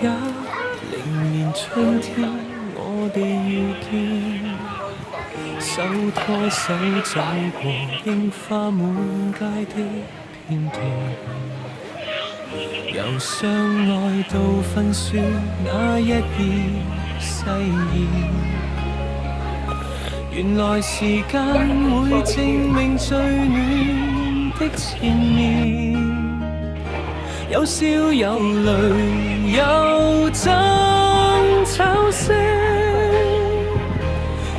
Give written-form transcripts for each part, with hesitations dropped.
也零年春天，我哋遇見，手拖手走過櫻花滿街的片段，由相愛到分輸那一頁誓言。原來時間會證明最暖的前面，有笑有淚有爭吵聲，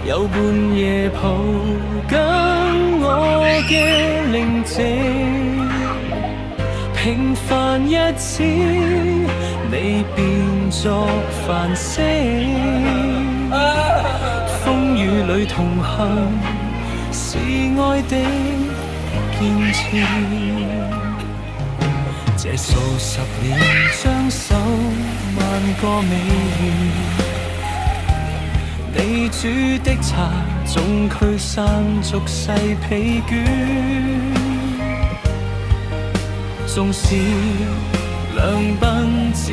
有半夜抱緊我嘅寧靜。平凡日子你變作繁星，風雨裏同行是愛的堅持。這數十年相守萬個美譽，你煮的茶總驅散俗世疲倦。縱使兩鬢漸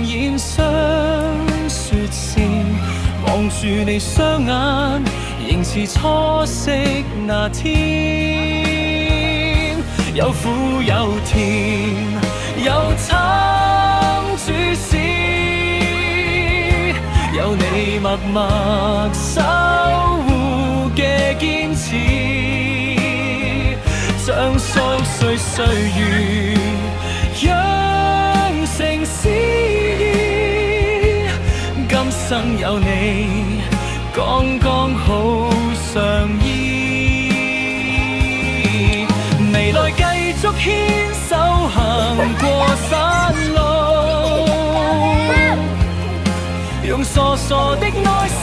染霜雪線，望住你雙眼，仍是初識那天。有苦有甜，有慘主使，有你默默守護嘅堅持，將瑣碎歲月養成詩意。今生有你，剛剛好相依。未來繼續牽手行過山路，用傻傻的耐性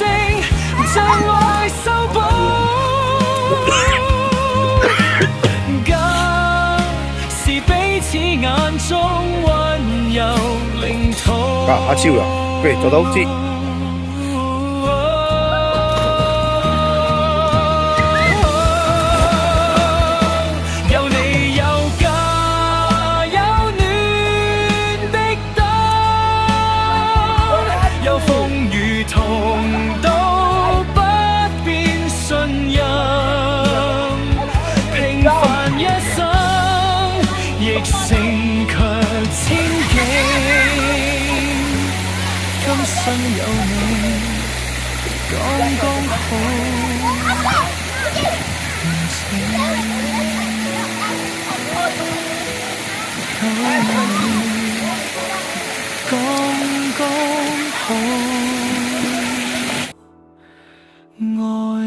將愛修補。家是彼此眼中溫柔領土。阿超呀，喂，走到這。有你剛剛好，有你剛剛好，愛。